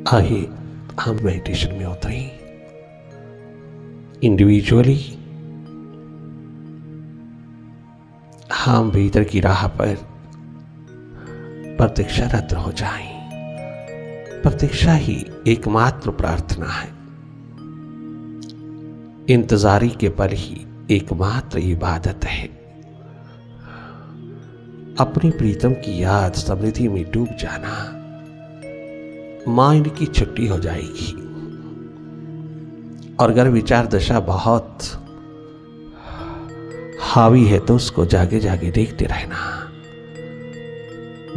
आइए हम मेडिटेशन में उतरें। इंडिविजुअली हम भीतर की राह पर प्रतीक्षारत हो जाएं। प्रतीक्षा ही एकमात्र प्रार्थना है। इंतजारी के पल ही एकमात्र इबादत है। अपनी प्रीतम की याद समृद्धि में डूब जाना माइंड की छुट्टी हो जाएगी। और अगर विचार दशा बहुत हावी है तो उसको जागे जागे देखते रहना।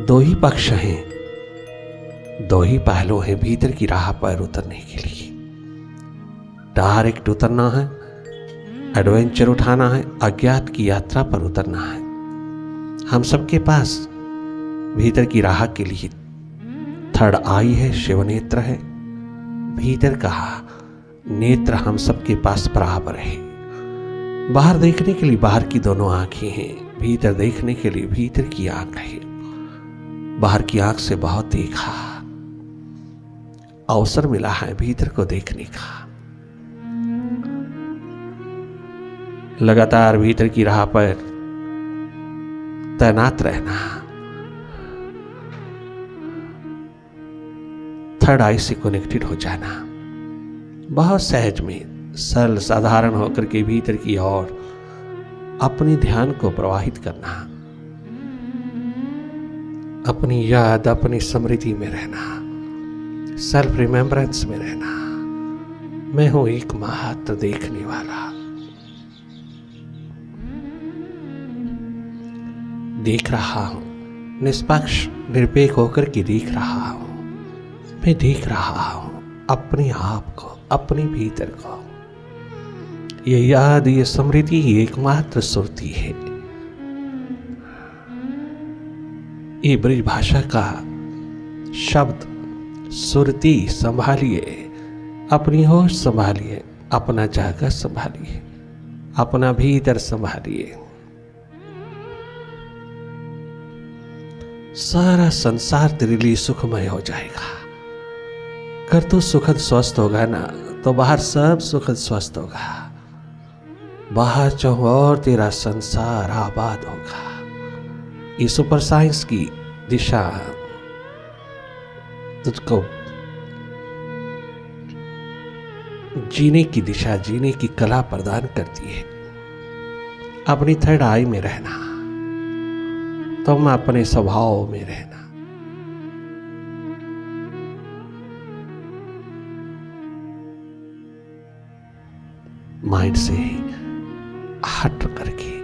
दो ही पक्ष हैं, दो ही पहलू हैं भीतर की राह पर उतरने के लिए। डायरेक्ट उतरना है, एडवेंचर उठाना है, अज्ञात की यात्रा पर उतरना है। हम सबके पास भीतर की राह के लिए थर्ड आई है, शिव नेत्र है। भीतर का नेत्र हम सबके पास बराबर है। बाहर देखने के लिए बाहर की दोनों आंखें हैं, भीतर देखने के लिए भीतर की आंख है। बाहर की आंख से बहुत देखा, अवसर मिला है भीतर को देखने का। लगातार भीतर की राह पर तैनात रहना, थर्ड आई से कनेक्टेड हो जाना, बहुत सहज में सरल साधारण होकर के भीतर की ओर अपने ध्यान को प्रवाहित करना। अपनी याद, अपनी स्मृति में रहना, सेल्फ रिमेम्बरेंस में रहना। मैं हूं एक मात्र देखने वाला, देख रहा हूं, निष्पक्ष निरपेक्ष होकर के देख रहा हूं। मैं देख रहा हूं अपने आप को, अपने भीतर को। ये याद, ये स्मृति ही एकमात्र सुरती है। ये ब्रज भाषा का शब्द सुरती संभालिए, अपनी होश संभालिए, अपना जागा संभालिए, अपना भीतर संभालिए। सारा संसार तेरे लिए सुखमय हो जाएगा। कर तो सुखद स्वस्थ होगा ना, तो बाहर सब सुखद स्वस्थ होगा। बाहर चौर तेरा संसार आबाद होगा। ये सुपर साइंस की दिशा तुझको जीने की दिशा, जीने की कला प्रदान करती है। अपनी थर्ड आई में रहना, तुम अपने स्वभाव में रहना। माइंड से हट करके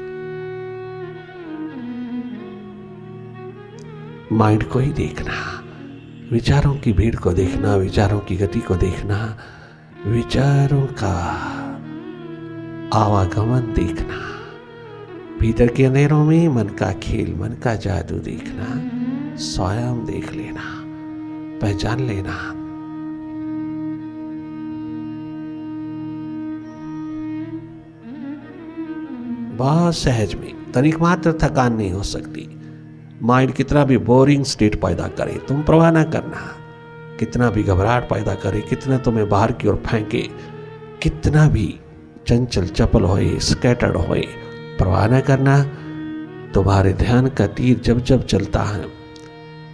माइंड को ही देखना, विचारों की भीड़ को देखना, विचारों की गति को देखना, विचारों का आवागमन देखना। भीतर के अंधेरों में मन का खेल, मन का जादू देखना, स्वयं देख लेना, पहचान लेना। बहुत सहज में, तनिक मात्र थकान नहीं हो सकती। माइंड कितना भी बोरिंग स्टेट पैदा करे, तुम परवाह ना करना। कितना भी घबराहट पैदा करे, कितना तुम्हें बाहर की ओर फेंके, कितना भी चंचल चपल होए, स्कैटर्ड होए, परवाह ना करना। तुम्हारे ध्यान का तीर जब जब चलता है,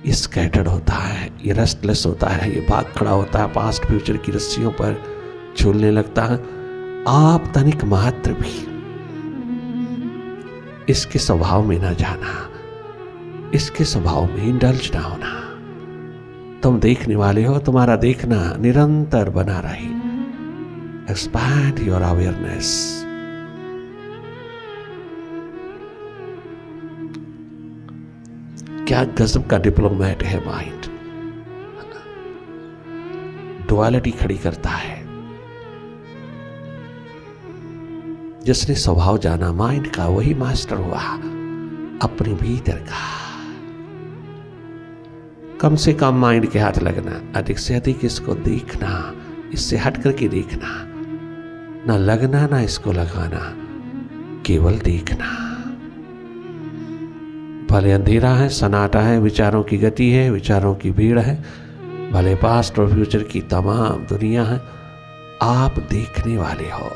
ये स्कैटर्ड होता है, ये रेस्टलेस होता है, ये भाग खड़ा होता है, पास्ट फ्यूचर की रस्सियों पर झूलने लगता है। आप तनिक मात्र भी इसके स्वभाव में ना जाना, इसके स्वभाव में इंडल्ज ना होना। तुम देखने वाले हो, तुम्हारा देखना निरंतर बना रहे। Expand your awareness. क्या गजब का डिप्लोमेट है माइंड। डुअलिटी खड़ी करता है। जिसने स्वभाव जाना माइंड का, वही मास्टर हुआ अपने भीतर का। कम से कम माइंड के हाथ लगना, अधिक से अधिक इसको देखना, इससे हट करके देखना, ना लगना ना इसको लगाना, केवल देखना। भले अंधेरा है, सन्नाटा है, विचारों की गति है, विचारों की भीड़ है, भले पास्ट और फ्यूचर की तमाम दुनिया है, आप देखने वाले हो,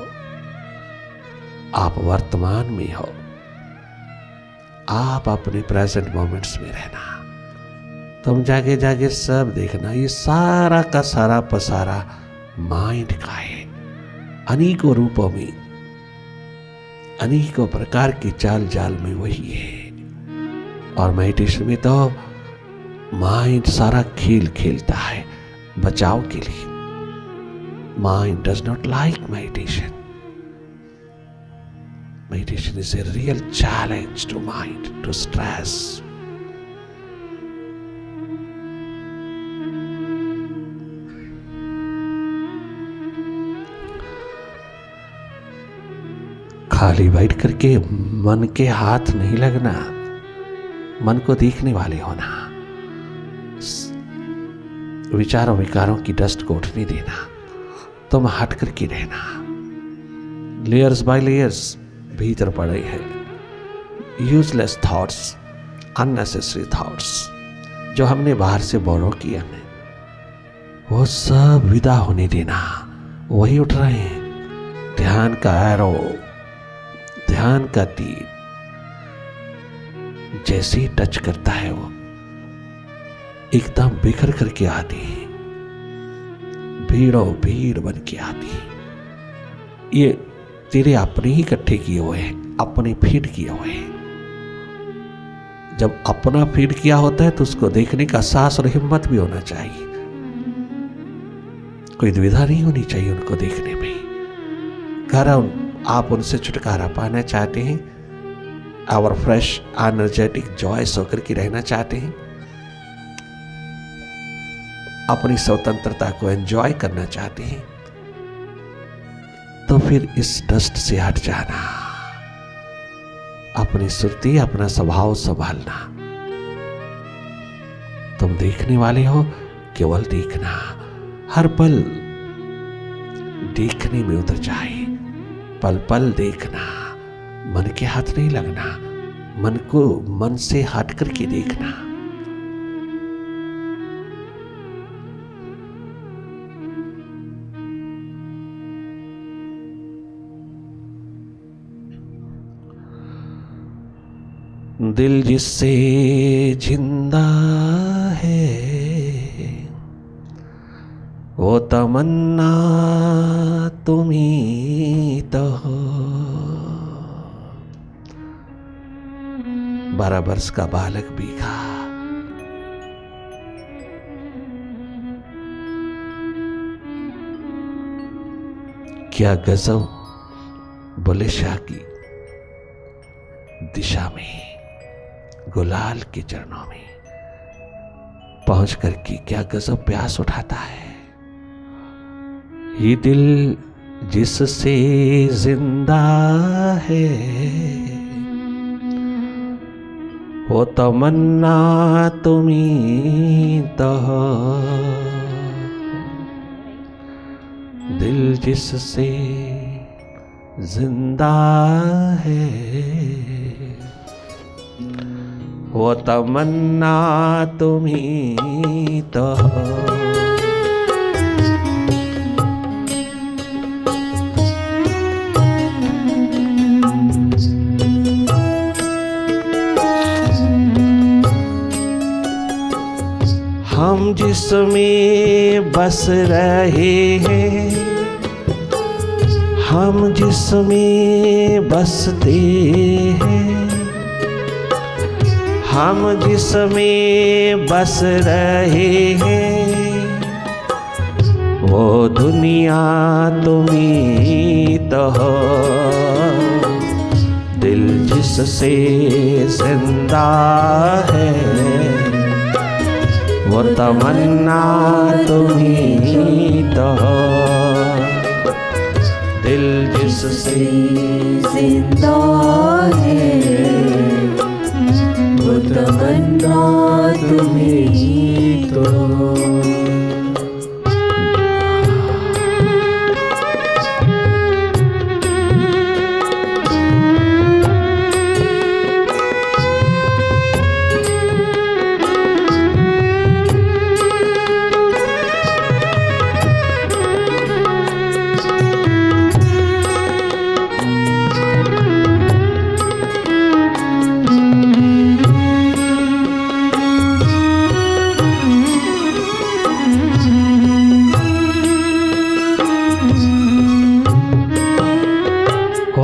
आप वर्तमान में हो, आप अपने प्रेजेंट मोमेंट्स में रहना। तुम जागे जागे सब देखना। ये सारा का सारा पसारा माइंड का है, अनेकों रूपों में, अनेकों प्रकार की चाल जाल में वही है। और मेडिटेशन में तो माइंड सारा खेल खेलता है बचाव के लिए। Mind does not like meditation. Meditation is a real challenge to mind, to stress. खाली बैठ करके मन के हाथ नहीं लगना, मन को देखने वाले होना, विचारों विकारों की डस्ट को उठने देना, तुम हट करके रहना। लेयर्स बाय लेयर्स भीतर पड़े हैं यूजलेस थॉट्स, अननेसेसरी थॉट्स जो हमने बाहर से बोरो किए हैं, वो सब विदा होने देना। वही उठ रहे हैं। ध्यान का एरो, ध्यान का तीर जैसे ही टच करता है वो एकदम बिखर करके आती है, भीड़ों भीड़ बन के आती है। ये तेरे अपने ही इकट्ठे किए हुए हैं, अपने फीड किए हुए हैं। जब अपना फीड किया होता है तो उसको देखने का साहस और हिम्मत भी होना चाहिए। कोई दुविधा नहीं होनी चाहिए उनको देखने में। कारण आप उनसे छुटकारा पाना चाहते हैं और फ्रेश एनर्जेटिक जॉयस होकर के रहना चाहते हैं, अपनी स्वतंत्रता को एंजॉय करना चाहते हैं, तो फिर इस डस्ट से हट जाना, अपनी सुरती, अपना स्वभाव संभालना। तुम देखने वाले हो, केवल देखना, हर पल देखने में उतर जाए, पल पल देखना, मन के हाथ नहीं लगना, मन को मन से हट करके देखना। दिल जिससे जिंदा है वो तमन्ना तुम ही तो हो। 12 वर्ष का बालक भीगा, क्या गजब बुले शाह की दिशा में, गुलाल के चरणों में पहुंच करके क्या गजब प्यास उठाता है। ये दिल जिससे जिंदा है वो तमन्ना तुम्ही तो हो। दिल जिससे जिंदा है वो तमन्ना तुम्ही तो हो। हम जिसमें बस रहे हैं, हम जिसमें बसते हैं, हम जिसमें बस रहे हैं वो दुनिया तुम्ही तो हो। दिल जिससे जिंदा है वो तमन्ना तुम्ही तो हो। दिल जिससे जिंदा है वो तमन्ना तुम्ही तो हो।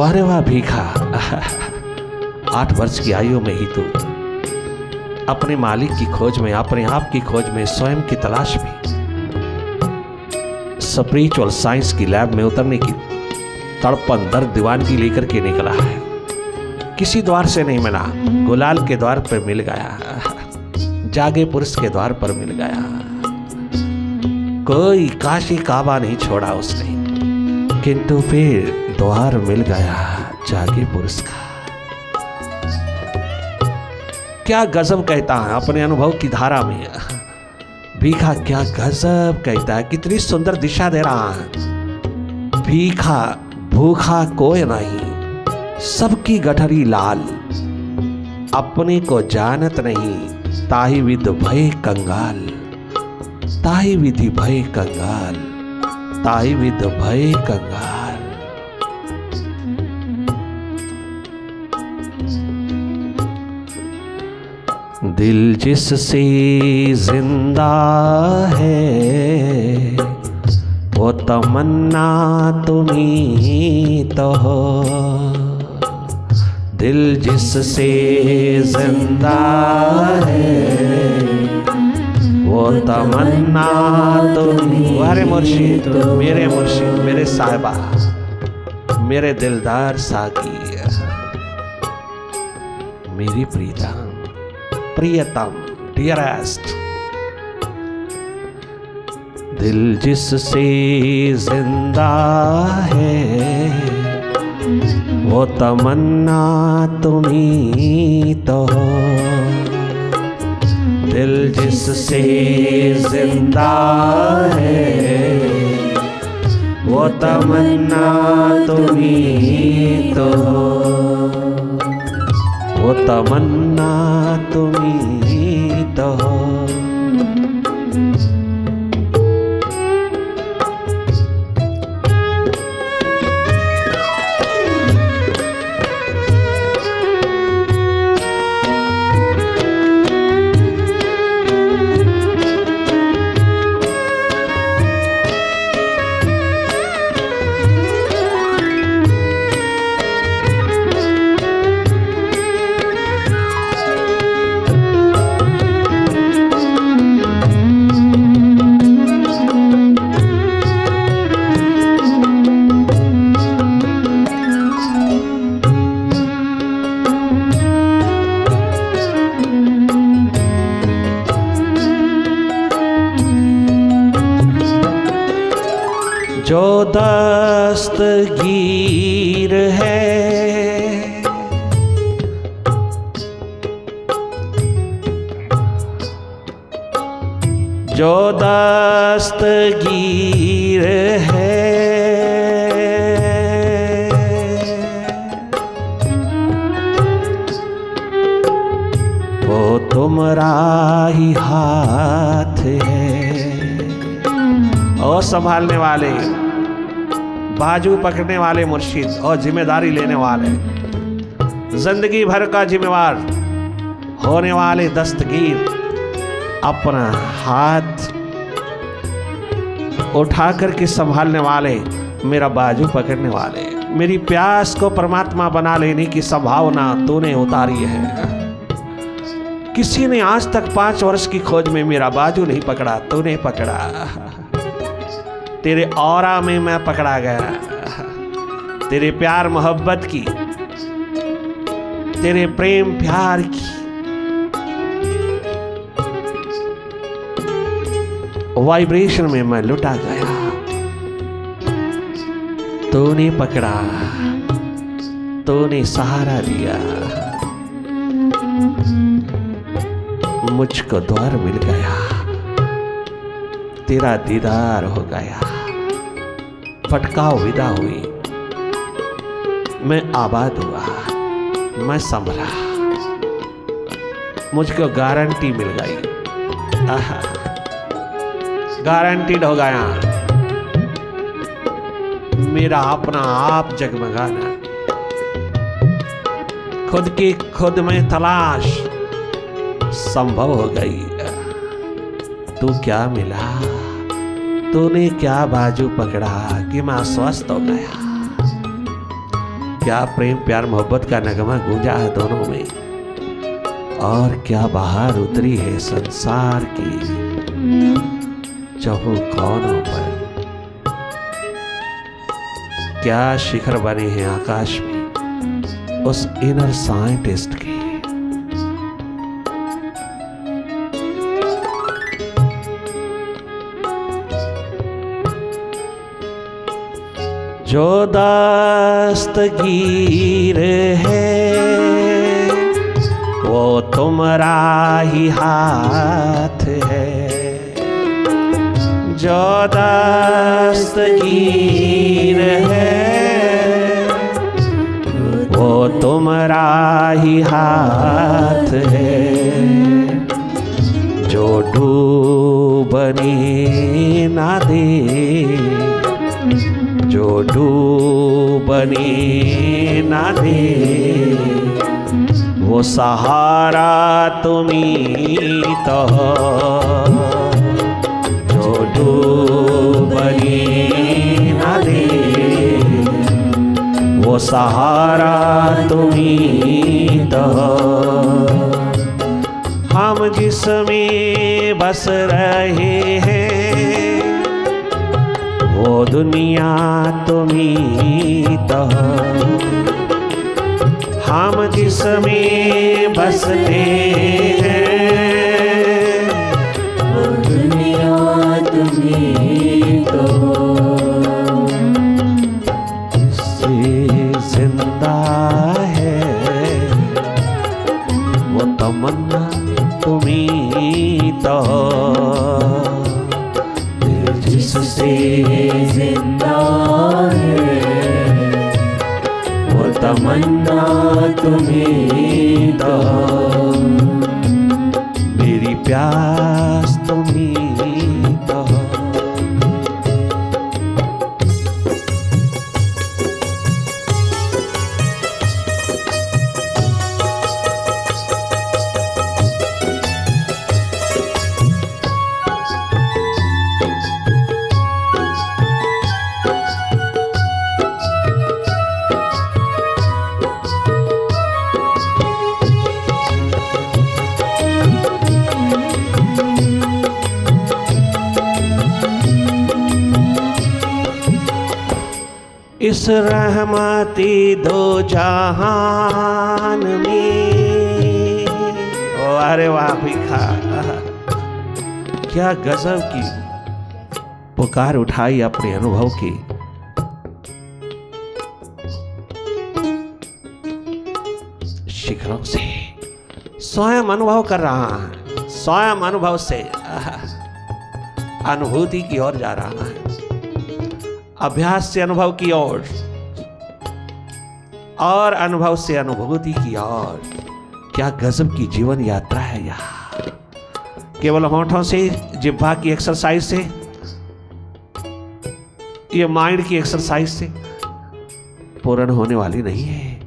अरे वाह भीखा, 8 वर्ष की आयु में ही तू अपने मालिक की खोज में, अपने आप की खोज में, स्वयं की तलाश में स्पिरिचुअल साइंस की लैब में उतरने की तड़पन, दर्द, दीवानगी लेकर के निकला है। किसी द्वार से नहीं मिला, गुलाल के द्वार पर मिल गया, जागे पुरुष के द्वार पर मिल गया। कोई काशी काबा नहीं छोड़ा उसने, किंतु फिर द्वार मिल गया जागे पुरुष का। क्या गजब कहता है अपने अनुभव की धारा में भीखा, क्या गजब कहता है, कितनी सुंदर दिशा दे रहा है। भीखा भूखा कोई नहीं, सबकी गठरी लाल, अपने को जानत नहीं, ताहि विध भय कंगाल, ताहि विधि भय कंगाल, ताहि विध भय कंगाल। दिल जिससे जिंदा है वो तमन्ना तुम्ही तो हो, दिल जिससे जिंदा है वो तमन्ना तुम्ही। अरे मुर्शिद, मेरे मुर्शिद, मेरे साहिबा, मेरे दिलदार साकी, मेरी प्रीतम, प्रियतम, डियरेस्ट, दिल जिससे जिंदा है वो तमन्ना तुम्ही तो हो, दिल जिससे जिंदा है वो तमन्ना तुम्ही तो हो, वो तमन्ना तुम्ही तो हो। जो दस्तगीर है जो दस्तगीर है वो तुम्हारा ही हाथ है। और संभालने वाले, बाजू पकड़ने वाले मुर्शिद और जिम्मेदारी लेने वाले, जिंदगी भर का जिम्मेवार होने वाले दस्तगीर, अपना हाथ उठा करके संभालने वाले, मेरा बाजू पकड़ने वाले, मेरी प्यास को परमात्मा बना लेने की संभावना तूने उतारी है। किसी ने आज तक 5 वर्ष की खोज में मेरा बाजू नहीं पकड़ा, तूने पकड़ा। तेरे औरा में मैं पकड़ा गया, तेरे प्यार मोहब्बत की, तेरे प्रेम प्यार की वाइब्रेशन में मैं लुटा गया। तूने पकड़ा, तूने सहारा दिया, मुझको द्वार मिल गया, तेरा दीदार हो गया, फटकाव विदा हुई, मैं आबाद हुआ, मैं संभला, मुझको गारंटी मिल गई, गारंटीड हो गया मेरा अपना आप जगमगाना। खुद की खुद में तलाश संभव हो गई। तू क्या मिला, तूने क्या बाजू पकड़ा कि मैं स्वस्थ हो गया। क्या प्रेम प्यार मोहब्बत का नगमा गूंजा है दोनों में, और क्या बाहर उतरी है संसार की चहुकोनों पर। क्या शिखर बने हैं आकाश में उस इनर साइंटिस्ट के। जो दस्तगीर है वो तुम्हारा ही हाथ है, जो दस्तगीर है वो तुम्हारा ही हाथ है। जो डूबने ना दे, जो डूबने ना दे, वो सहारा तुम्हीं तो हो। जो डूबने ना दे, वो सहारा तुम्हीं तो हो। हम जिसमें बस रहे हैं वो दुनिया तुम्हीं तो हो। हम जिसमें बसते हैं वो दुनिया तुम्हीं तो हो। जिससे जिंदा है वो तमन्ना तुम्हीं तो हो। जिससे जिंदा है वो तमन्ना तुम्हीं तो हो। मेरी प्यास तुम्हीं तो हो। इस रहमती दो जहान में, ओ अरे वाह भिखा, क्या गजब की पुकार उठाई अपने अनुभव की। शिखरों से स्वयं अनुभव कर रहा है, स्वयं अनुभव से अनुभूति की ओर जा रहा है, अभ्यास से अनुभव की ओर और अनुभव से अनुभूति की ओर। क्या गजब की जीवन यात्रा है यार। केवल होठों से, जिह्वा की एक्सरसाइज से, ये माइंड की एक्सरसाइज से पूर्ण होने वाली नहीं है।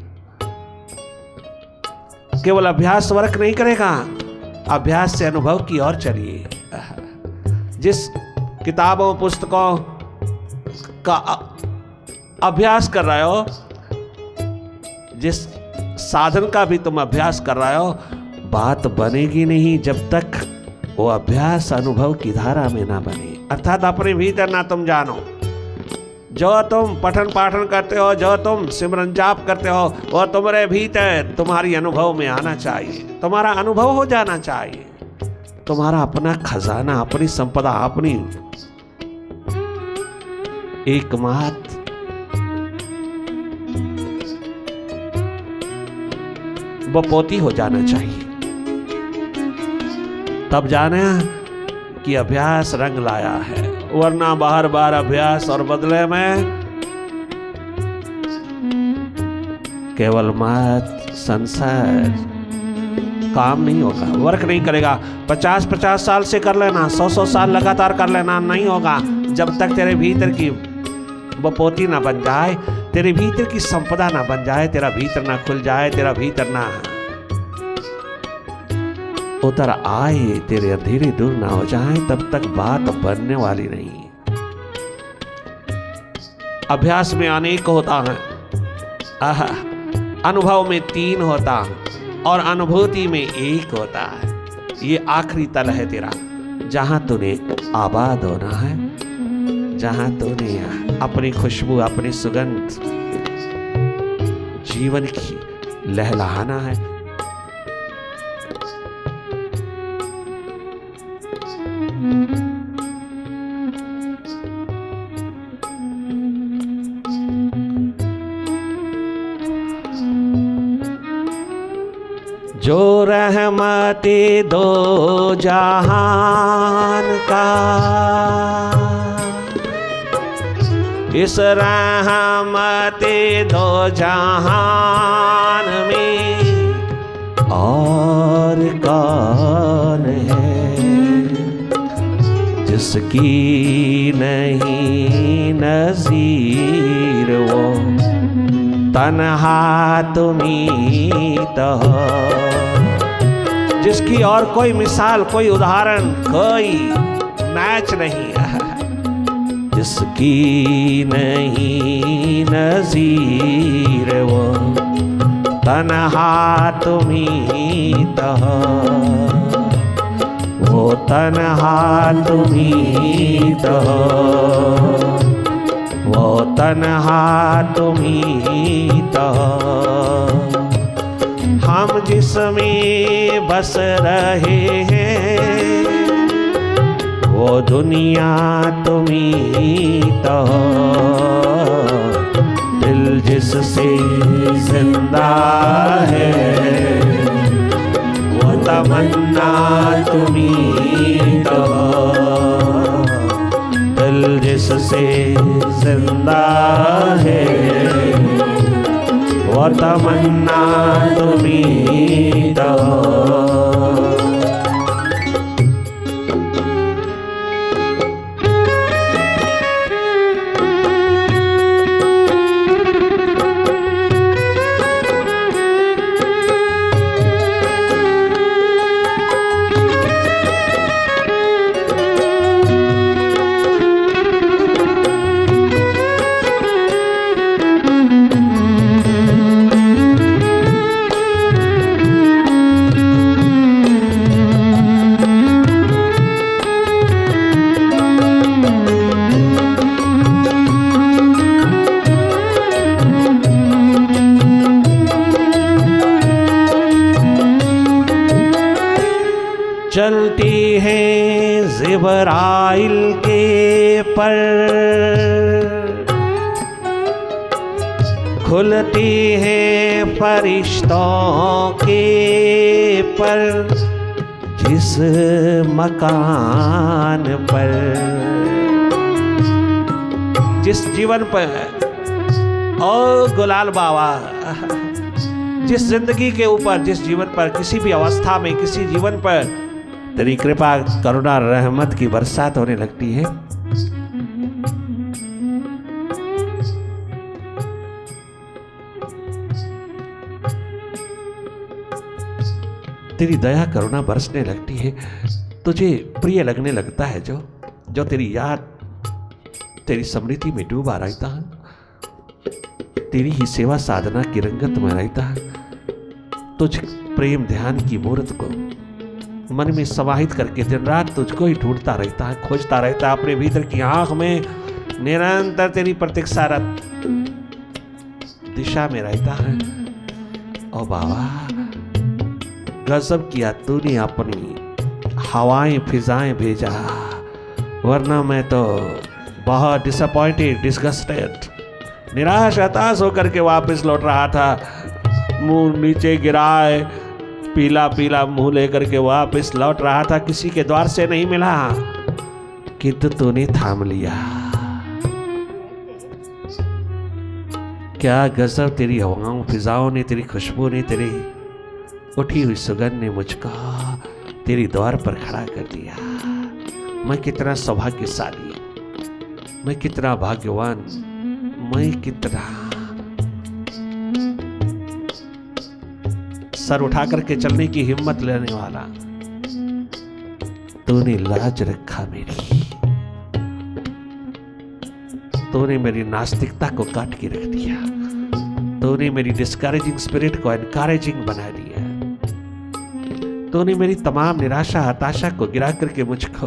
केवल अभ्यास वर्क नहीं करेगा, अभ्यास से अनुभव की ओर चलिए। जिस किताबों पुस्तकों का अभ्यास कर रहे हो, जिस साधन का भी तुम अभ्यास कर रहे हो, बात बनेगी नहीं जब तक वो अभ्यास अनुभव की धारा में ना बने। अर्थात अपने भीतर ना तुम जानो। जो तुम पठन पाठन करते हो, जो तुम सिमरन जाप करते हो, वो तुम्हारे भीतर तुम्हारी अनुभव में आना चाहिए, तुम्हारा अनुभव हो जाना चाहिए। तुम्हारा अपना खजाना, अपनी संपदा, अपनी एकमात्र बपोती हो जाना चाहिए। तब जाना कि अभ्यास रंग लाया है, वरना बार बार अभ्यास और बदले में केवल मत संसार काम नहीं होगा, वर्क नहीं करेगा। 50-50 साल से कर लेना, 100-100 साल लगातार कर लेना, नहीं होगा जब तक तेरे भीतर की बपोती ना बन जाए, तेरे भीतर की संपदा ना बन जाए, तेरा भीतर ना खुल जाए, तेरा भीतर ना उतर आए, तेरे अंधेरे दूर ना हो जाए, तब तक बात बनने वाली नहीं। अभ्यास में अनेक होता है, आहा, अनुभव में 3 होता और अनुभूति में 1 होता है। ये आखिरी तल है तेरा, जहां तूने आबाद होना है, जहां तूने अपनी खुशबू, अपनी सुगंध जीवन की लहलहाना है। जो रहमते दो जहान का इस रहमते दो जहान में और कौन है जिसकी नहीं नज़ीर, वो तन्हा तुम्हीं तो हो, जिसकी और कोई मिसाल, कोई उदाहरण, कोई मैच नहीं है, जिसकी नहीं नज़ीर, वो तन्हा तुम्हीं तो हो, वो तन्हा तुम्हीं तो हो, वो तन्हा तुम्हीं तो हो। हम जिसमें बस रहे हैं वो दुनिया तुम्हीं तो हो, दिल जिससे जिंदा है वो तमन्ना तुम्हीं तो हो, दिल जिससे जिंदा है वो तमन्ना तुम्हीं तो हो। चलती हैं ज़िब्राइल के पर, खुलती हैं फरिश्तों के पर, जिस मकान पर, जिस जीवन पर, ओ गुलाल बाबा, जिस जिंदगी के ऊपर, जिस जीवन पर, किसी भी अवस्था में, किसी जीवन पर तेरी कृपा, करुणा, रहमत की बरसात होने लगती है। तेरी दया करुणा बरसने लगती है, तुझे प्रिय लगने लगता है जो तेरी याद, तेरी स्मृति में डूबा रहता है, तेरी ही सेवा साधना की रंगत में रहता है, तुझ प्रेम ध्यान की मूर्त को मन में समाहित करके दिन रात तुझको ही ढूंढता रहता है, खोजता रहता है, अपने भीतर की आंख में निरंतर तेरी प्रतीक्षारत दिशा में रहता है। ओ बाबा, गजब किया तूने अपनी हवाएं फिजाएं भेजा, वरना मैं तो बहुत डिसअपॉइंटेड, डिस्गस्टेड, निराश, हताश होकर के वापस लौट रहा था, मुंह नीचे गिराए, पीला पीला मुंह लेकर के वापस लौट रहा था। किसी के द्वार से नहीं मिला, किंतु तूने थाम लिया। क्या गजब तेरी हवाओं फिजाओं ने, तेरी खुशबू ने, तेरी उठी हुई सुगंध ने मुझको तेरी द्वार पर खड़ा कर दिया। मैं कितना सौभाग्यशाली, मैं कितना भाग्यवान, मैं कितना सर उठा करके चलने की हिम्मत लेने वाला। तूने लाज रखा मेरी, तूने मेरी नास्तिकता को काट के रख दिया, तूने मेरी डिस्करेजिंग स्पिरिट को एनकरेजिंग बना दिया। तूने मेरी तमाम निराशा हताशा को गिरा करके मुझको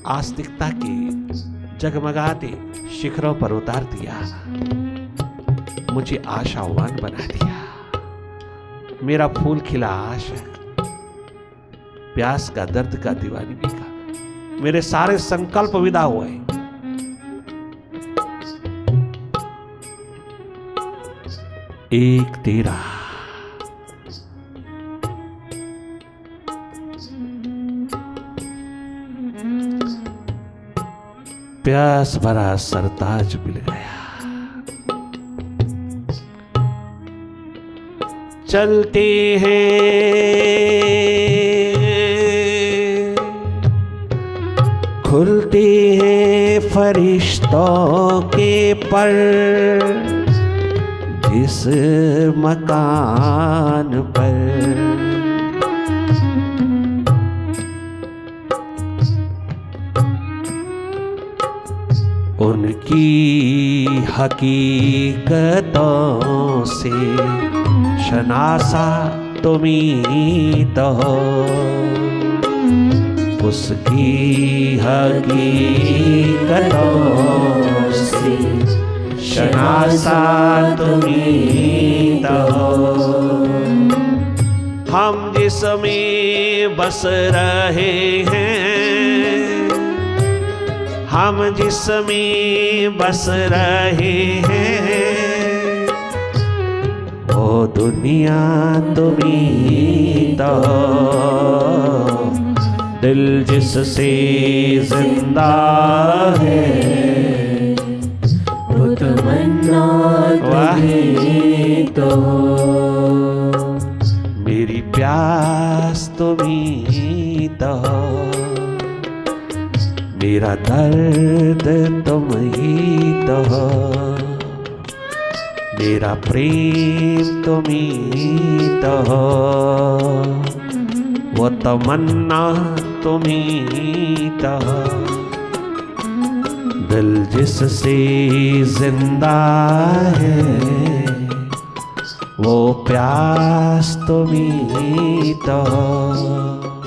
आस्तिकता के जगमगाते शिखरों पर उतार दिया। मुझे आशावान बना दिया। मेरा फूल खिला आशा, प्यास का दर्द का दीवानगी का, मेरे सारे संकल्प विदा हुए। एक तेरा प्यास भरा सरताज मिल गया। चलते हैं खुलते हैं फरिश्तों के पर, जिस मकान पर उनकी हकीकतों से शनासा तुम्ही तो हो, उसकी हकीकतों से शनासा तुम्ही तो हो। हम जिसमें बस रहे हैं, हम जिसमें बस रहे हैं, वो दुनिया तुम्ही तो हो। दिल जिससे जिंदा है, वो तमन्ना तुम्ही तो हो। मेरी प्यास तुम्ही तो हो, मेरा दर्द तुम ही तो हो, मेरा प्रेम तुम ही तो हो, वो तमन्ना तुम ही तो हो। दिल जिससे जिंदा है, वो प्यास तुम ही तो हो।